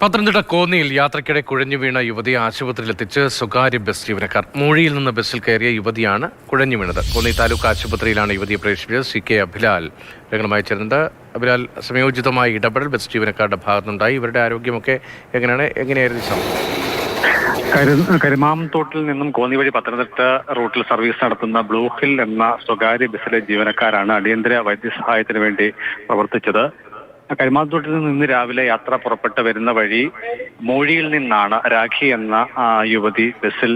പത്തനംതിട്ട കോന്നിയിൽ യാത്രയ്ക്കിടെ കുഴഞ്ഞു വീണ യുവതിയെ ആശുപത്രിയിലെത്തിച്ച് സ്വകാര്യ ബസ് ജീവനക്കാർ. മൂഴിയിൽ നിന്ന് ബസ്സിൽ കയറിയ യുവതിയാണ് കുഴഞ്ഞു വീണത്. കോന്നി താലൂക്ക് ആശുപത്രിയിലാണ് യുവതിയെ പ്രവേശിപ്പിച്ചത്. CK അഭിലാൽ വിവരങ്ങളുമായി ചേർന്നത്. അഭിലാൽ, സമയോചിതമായ ഇടപെടൽ ബസ് ജീവനക്കാരുടെ ഭാഗത്തുനിന്നുണ്ടായി. ഇവരുടെ ആരോഗ്യമൊക്കെ എങ്ങനെയായിരുന്നു സംഭവം? കരുമാംതോട്ടിൽ നിന്നും കോന്നി വഴി പത്തനംതിട്ട റൂട്ടിൽ സർവീസ് നടത്തുന്ന ബ്ലൂ ഹിൽ എന്ന സ്വകാര്യ ബസ്സിലെ ജീവനക്കാരാണ് അടിയന്തര വൈദ്യസഹായത്തിന് വേണ്ടി പ്രവർത്തിച്ചത്. കരുമാംതോട്ടിൽ നിന്ന് ഇന്ന് രാവിലെ യാത്ര പുറപ്പെട്ട് വരുന്ന വഴി മൂഴിയിൽ നിന്നാണ് രാഖി എന്ന യുവതി ബസ്സിൽ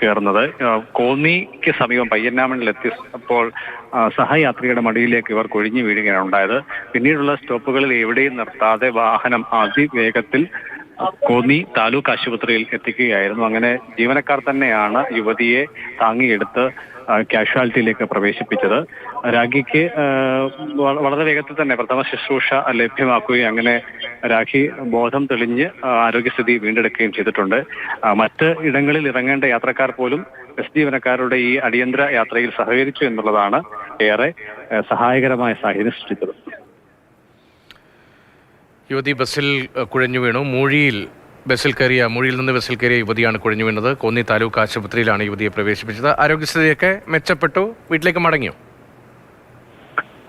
കയറുന്നത്. കോന്നിക്ക് സമീപം പയ്യന്നാമണിലെത്തിയപ്പോൾ സഹയാത്രികയുടെ മടിയിലേക്ക് ഇവർ കൊഴിഞ്ഞു വീഴുകയാണ് ഉണ്ടായത്. പിന്നീടുള്ള സ്റ്റോപ്പുകളിൽ എവിടെയും നിർത്താതെ വാഹനം അതിവേഗത്തിൽ കോന്നി താലൂക്ക് ആശുപത്രിയിൽ എത്തിക്കുകയായിരുന്നു. അങ്ങനെ ജീവനക്കാർ തന്നെയാണ് യുവതിയെ താങ്ങിയെടുത്ത് കാഷ്വാലിറ്റിയിലേക്ക് പ്രവേശിപ്പിച്ചത്. രാഖിക്ക് വളരെ വേഗത്തിൽ തന്നെ പ്രഥമ ശുശ്രൂഷ ലഭ്യമാക്കുകയും അങ്ങനെ രാഖി ബോധം തെളിഞ്ഞ് ആരോഗ്യസ്ഥിതി വീണ്ടെടുക്കുകയും ചെയ്തിട്ടുണ്ട്. മറ്റ് ഇടങ്ങളിൽ ഇറങ്ങേണ്ട യാത്രക്കാർ പോലും ബസ് ജീവനക്കാരുടെ ഈ അടിയന്തര യാത്രയിൽ സഹകരിച്ചു എന്നുള്ളതാണ് ഏറെ സഹായകരമായ സാഹചര്യം സൃഷ്ടിച്ചത്. യുവതി ബസ്സിൽ കുഴഞ്ഞു വീണു. മൂഴിയിൽ നിന്ന് ബസ്സിൽ കയറിയ യുവതിയാണ് കുഴഞ്ഞു വീണത്. കോന്നി താലൂക്ക് ആശുപത്രിയിലാണ് യുവതിയെ പ്രവേശിപ്പിച്ചത്. ആരോഗ്യസ്ഥിതിയൊക്കെ മെച്ചപ്പെട്ടു. വീട്ടിലേക്ക് മടങ്ങിയോ?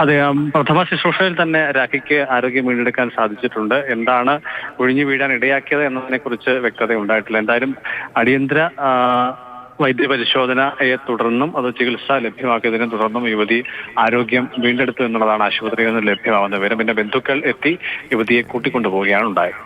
അതെ, പ്രഥമ ശുശ്രൂഷയിൽ തന്നെ രാഖിക്ക് ആരോഗ്യം വീണ്ടെടുക്കാൻ സാധിച്ചിട്ടുണ്ട്. എന്താണ് ഒഴിഞ്ഞു വീഴാൻ ഇടയാക്കിയത് എന്നതിനെ കുറിച്ച് വ്യക്തത ഉണ്ടായിട്ടില്ല. എന്തായാലും അടിയന്തര വൈദ്യപരിശോധനയെ തുടർന്നും അത് ചികിത്സ ലഭ്യമാക്കിയതിനെ തുടർന്നും യുവതി ആരോഗ്യം വീണ്ടെടുത്തു എന്നുള്ളതാണ് ആശുപത്രിയിൽ നിന്ന് ലഭ്യമാവുന്ന വിവരം. പിന്നെ ബന്ധുക്കൾ എത്തി യുവതിയെ കൂട്ടിക്കൊണ്ടുപോവുകയാണ് ഉണ്ടായത്.